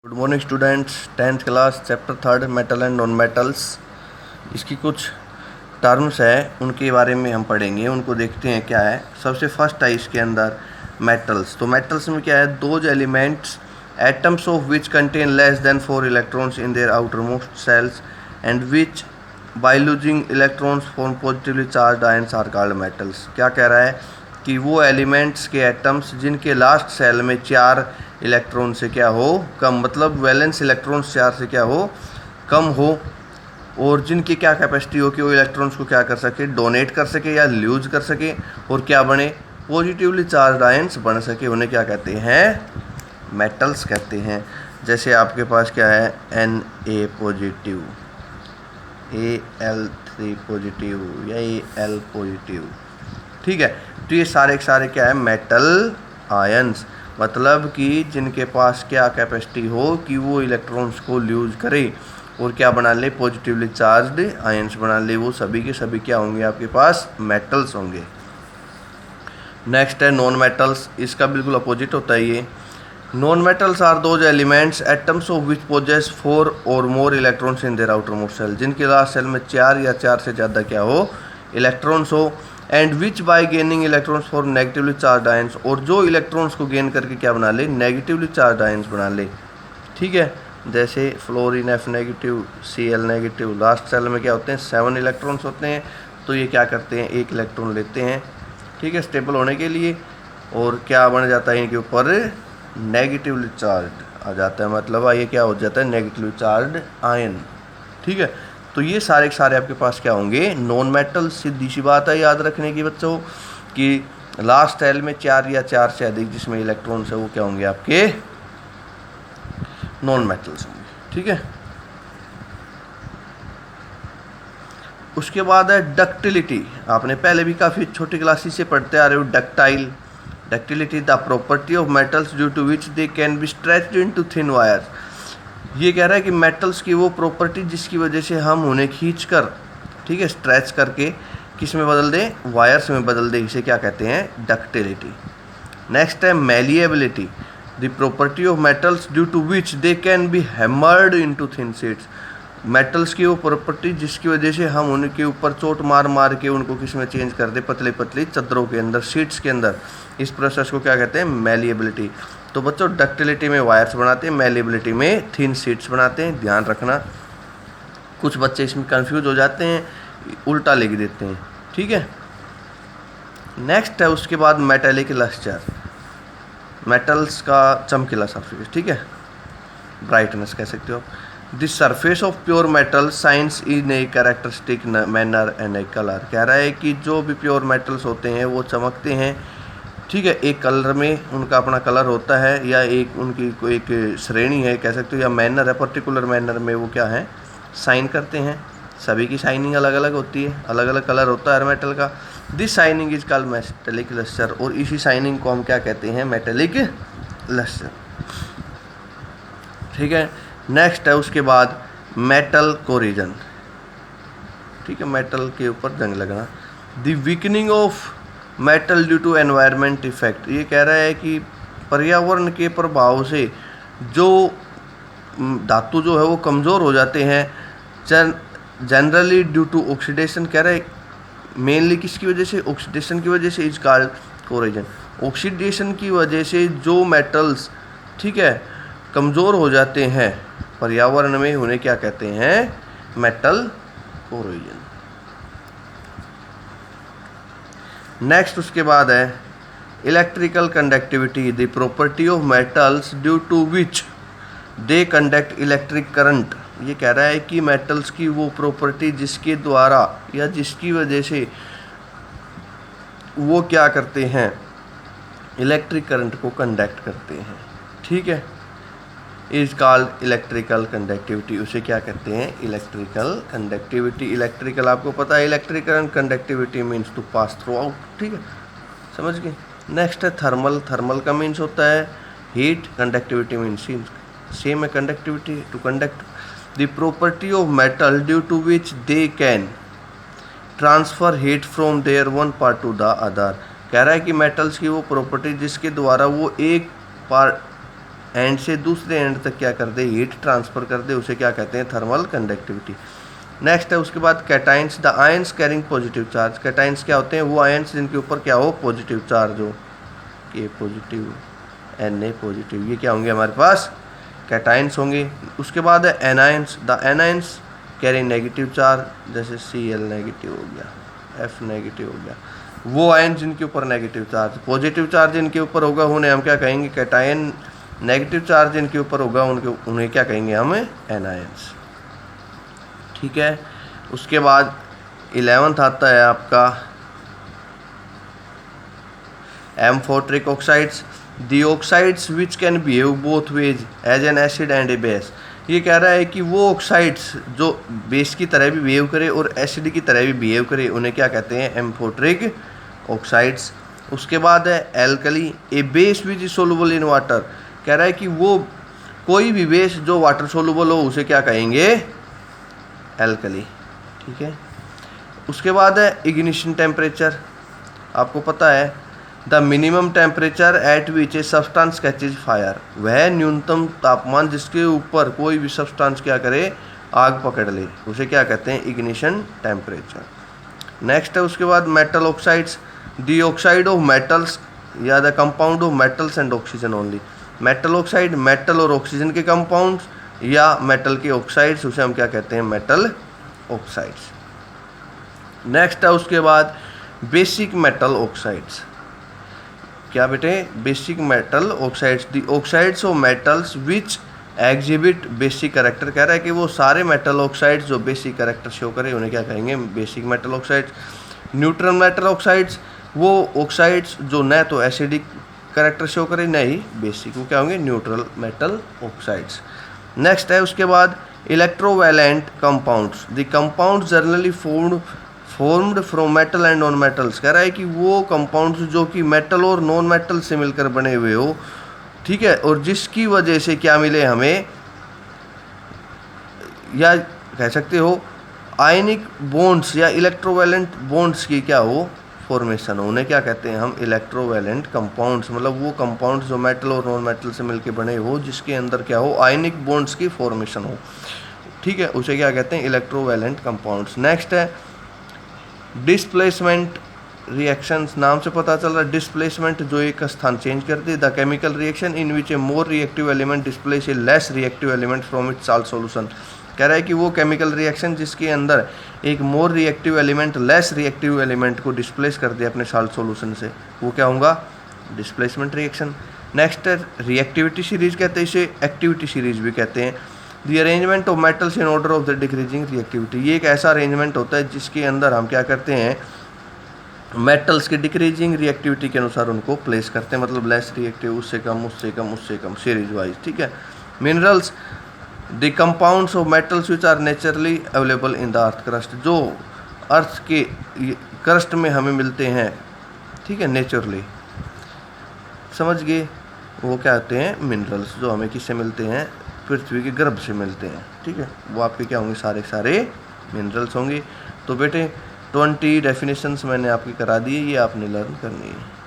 Good morning students, 10th class chapter 3 metal and non metals. इसकी कुछ terms है, उनके बारे में हम पढ़ेंगे। उनको देखते हैं क्या है। सबसे फर्स्ट है इसके अंदर मेटल्स। तो मेटल्स में क्या है, those elements atoms of which contain less than 4 electrons in their outer most shells and which by losing electrons form positively charged ions are called metals. क्या कह रहा है कि वो एलिमेंट्स के एटम्स जिनके लास्ट सेल में 4 इलेक्ट्रॉन से क्या हो कम, मतलब वैलेंस इलेक्ट्रॉन 4 से क्या हो कम हो, और जिनकी क्या कैपेसिटी हो कि वो इलेक्ट्रॉन्स को क्या कर सके, डोनेट कर सके या लूज कर सके, और क्या बने, पॉजिटिवली चार्ज आयंस बन सके, उन्हें क्या कहते हैं, मेटल्स कहते हैं। जैसे आपके पास क्या है, Na पॉजिटिव, Al3 पॉजिटिव या Al पॉजिटिव, ठीक है। तो ये सारे क्या है, मेटल आयंस, मतलब कि जिनके पास क्या कैपेसिटी हो कि वो इलेक्ट्रॉन्स को ल्यूज करे और क्या बना ले, पॉजिटिवली चार्ज्ड आयंस बना ले, वो सभी के सभी क्या होंगे, आपके पास मेटल्स होंगे। नेक्स्ट है नॉन मेटल्स। इसका बिल्कुल अपोजिट होता है ये। Non metals are those elements atoms of which possess 4 और more electrons in their outer most shell, जिनके लास्ट सेल में 4 या 4 से ज़्यादा क्या हो, इलेक्ट्रॉन्स हो, and which bye gaining electrons for negatively charge ions, और जो इलेक्ट्रॉन्स को गेन करके क्या बना ले, नेगेटिवली चार्ज आयंस बना ले, ठीक है। जैसे fluorine F negative, Cl negative, last shell में क्या होते हैं, 7 इलेक्ट्रॉन्स होते हैं, तो ये क्या करते हैं, 1 इलेक्ट्रॉन लेते हैं, ठीक है, स्टेबल होने के लिए, और क्या बन जाता है, इनके ऊपर नेगेटिवली चार्ज आ जाता है, मतलब ये क्या हो जाता है, नेगेटिवली चार्ज आयन, ठीक है। तो ये सारे आपके पास क्या होंगे, नॉन मेटल। सीधी सी बात है याद रखने की बच्चों कि लास्ट सेल में 4 या 4 से अधिक जिसमें इलेक्ट्रॉन्स है वो क्या होंगे, आपके नॉन मेटल्स होंगे, ठीक है। उसके बाद है डक्टिलिटी। आपने पहले भी काफ़ी छोटी क्लासेस से पढ़ते आ रहे हो, ductility the property of metals due to which they can be stretched into thin wires. ये कह रहा है कि मेटल्स की वो प्रॉपर्टी जिसकी वजह से हम उन्हें खींच कर, ठीक है, स्ट्रेच करके किस में बदल दें, वायर्स में बदल दें, इसे क्या कहते हैं, डक्टिलिटी। नेक्स्ट है malleability, the property of metals due to which they can be hammered into thin sheets. Metals की वो प्रॉपर्टी जिसकी वजह से हम उनके ऊपर चोट मार के उनको किस में चेंज कर दें, पतली पतली चादरों के अंदर, शीट्स के अंदर। इस प्रोसेस को क्या कहते हैं, मैलिएबिलिटी। तो बच्चों डक्टिलिटी में वायर्स बनाते हैं, मैलिएबिलिटी में थिन शीट्स बनाते हैं, ध्यान रखना। कुछ बच्चे इसमें कंफ्यूज हो जाते हैं, उल्टा लिख देते हैं, ठीक है। नेक्स्ट है उसके बाद मेटेलिक लस्टर, मेटल्स का चमकीला सरफेस, ठीक है, ब्राइटनेस कह सकते हो। The surface of pure metal science in a characteristic manner and A colour. कह रहा है कि जो भी प्योर मेटल्स होते हैं वो चमकते हैं, ठीक है, एक कलर में उनका अपना कलर होता है, या एक उनकी कोई एक श्रेणी है कह सकते हो, या मैनर है, पर्टिकुलर मैनर में वो क्या है, शाइन करते हैं। सभी की शाइनिंग अलग अलग होती है, अलग अलग कलर होता है हर मेटल का। This shining is called metallic lustre, और इसी शाइनिंग को हम क्या कहते हैं, मेटेलिक लस्टर, ठीक है। नेक्स्ट है उसके बाद मेटल कोरिजन, ठीक है, मेटल के ऊपर जंग लगना। The weakening of metal due to environment effect. ये कह रहा है कि पर्यावरण के प्रभाव से जो धातु जो है वो कमज़ोर हो जाते हैं, जनरली ड्यू टू ऑक्सीडेशन। कह रहा है मेनली किसकी वजह से, ऑक्सीडेशन की वजह से, इज कॉल्ड कोरिजन। ऑक्सीडेशन की वजह से जो मेटल्स, ठीक है, कमज़ोर हो जाते हैं पर्यावरण में, उन्हें क्या कहते हैं, मेटल कोरिजन। नेक्स्ट उसके बाद है electrical conductivity, the property of metals due to which they conduct electric current. ये कह रहा है कि मेटल्स की वो प्रॉपर्टी जिसके द्वारा या जिसकी वजह से वो क्या करते हैं, इलेक्ट्रिक करंट को कंडक्ट करते हैं, ठीक है, इज कॉल्ड इलेक्ट्रिकल कंडक्टिविटी। उसे क्या कहते हैं, इलेक्ट्रिकल कंडक्टिविटी। इलेक्ट्रिकल आपको पता है, electrical conductivity means to pass through out, ठीक है, समझ गए। नेक्स्ट है थर्मल। थर्मल का मीन्स होता है हीट, कंडक्टिविटी मीन्स सेम है, conductivity to conduct. The property of metal due to which they can transfer heat from their one part to the other. कह रहा है कि मेटल्स की वो प्रॉपर्टी जिसके द्वारा वो एक पार्ट एंड से दूसरे एंड तक क्या कर दे, हीट ट्रांसफ़र कर दे, उसे क्या कहते हैं, थर्मल कंडक्टिविटी। नेक्स्ट है उसके बाद cations, the ions carrying positive charge. Cations क्या होते हैं, वो आयंस जिनके ऊपर क्या हो, पॉजिटिव चार्ज हो, के पॉजिटिव Na पॉजिटिव, ये क्या होंगे हमारे पास, कैटाइंस होंगे। उसके बाद है anions, the anions carry negative charge, जैसे Cl नेगेटिव हो गया, F नेगेटिव हो गया, वो आयन जिनके ऊपर नेगेटिव चार्ज, पॉजिटिव चार्ज जिनके ऊपर होगा उन्हें हम क्या कहेंगे, कैटायन। नेगेटिव चार्ज जिनके ऊपर होगा उन्हें क्या कहेंगे हम, एनायंस। ठीक है। उसके बाद 11th आता है आपका amphoteric oxides, the oxides which can behave both ways as an acid and a base. ये कह रहा है कि वो ऑक्साइड्स जो बेस की तरह भी बिहेव करे और एसिड की तरह भी बिहेव करे, उन्हें क्या कहते हैं, एम्फोट्रिक ऑक्साइड्स। उसके बाद है alkali, A base which is soluble in water. कह रहा है कि वो कोई भी बेस जो वाटर सोलुबल हो उसे क्या कहेंगे, एल्कली। ठीक है। उसके बाद है इग्निशन टेम्परेचर। आपको पता है the minimum temperature at which a substance catches fire, वह न्यूनतम तापमान जिसके ऊपर कोई भी सब्सटेंस क्या करे, आग पकड़ ले, उसे क्या कहते हैं, इग्निशन टेम्परेचर। नेक्स्ट है उसके बाद metal oxides, the oxide of metals या the compound of metals and oxygen only. Metal oxide metal और ऑक्सीजन के कंपाउंड्स या मेटल के ऑक्साइड्स, उसे हम क्या कहते हैं, मेटल ऑक्साइड्स। नेक्स्ट है उसके बाद बेसिक मेटल ऑक्साइड्स। क्या बेटे, basic metal oxides, the oxides of metals which exhibit basic character. कह रहा है कि वो सारे मेटल ऑक्साइड्स जो बेसिक कैरेक्टर शो करें उन्हें क्या कहेंगे, basic metal oxides. Neutral metal oxides, वो ऑक्साइड्स जो न तो एसिडिक कैरेक्टर शो करें न ही बेसिक, वो क्या होंगे, न्यूट्रल मेटल ऑक्साइड्स। नेक्स्ट है उसके बाद electrovalent compounds, the compound generally formed from metal and non metals. कह रहा है कि वो कंपाउंड्स जो कि मेटल और नॉन मेटल से मिलकर बने हुए हो, ठीक है, और जिसकी वजह से क्या मिले हमें, या कह सकते हो आयनिक बॉन्ड्स या इलेक्ट्रोवैलेंट बॉन्ड्स की क्या हो, फॉर्मेशन हो, उन्हें क्या कहते हैं हम, इलेक्ट्रोवैलेंट कंपाउंड्स। मतलब वो कंपाउंड्स जो मेटल और नॉन मेटल से मिलकर बने हो, जिसके अंदर क्या हो, आयनिक बॉन्ड्स की फॉर्मेशन हो, ठीक है, उसे क्या कहते हैं, इलेक्ट्रोवैलेंट कंपाउंड्स। नेक्स्ट है डिस्प्लेसमेंट रिएक्शंस। नाम से पता चल रहा है डिस्प्लेसमेंट, जो एक स्थान चेंज करती है। The chemical reaction in which A more reactive element displace A less reactive element from its salt solution. कह रहा है कि वो केमिकल रिएक्शन जिसके अंदर एक more reactive element less reactive element को डिस्प्लेस कर दे अपने साल्ट सॉल्यूशन से, वो क्या होगा, डिस्प्लेसमेंट रिएक्शन। नेक्स्ट है रिएक्टिविटी सीरीज, कहते हैं इसे एक्टिविटी सीरीज भी कहते हैं। दी arrangement of metals in order of the decreasing reactivity, ये एक ऐसा अरेंजमेंट होता है जिसके अंदर हम क्या करते हैं, मेटल्स के डिक्रीजिंग रिएक्टिविटी के अनुसार उनको प्लेस करते हैं, मतलब लेस रिएक्टिव, उससे कम, उससे कम, उससे कम, सीरीज वाइज। ठीक है। Minerals, the compounds of metals which are naturally available in the earth crust, जो अर्थ के क्रस्ट में हमें मिलते हैं, ठीक है, नेचुरली, समझ गए, वो क्या होते हैं, मिनरल्स, जो हमें किससे मिलते हैं, पृथ्वी के गर्भ से मिलते हैं। ठीक है, वो आपके क्या होंगे, सारे सारे मिनरल्स होंगे। तो बेटे 20 डेफिनेशंस मैंने आपकी करा दी है, ये आपने लर्न करनी है।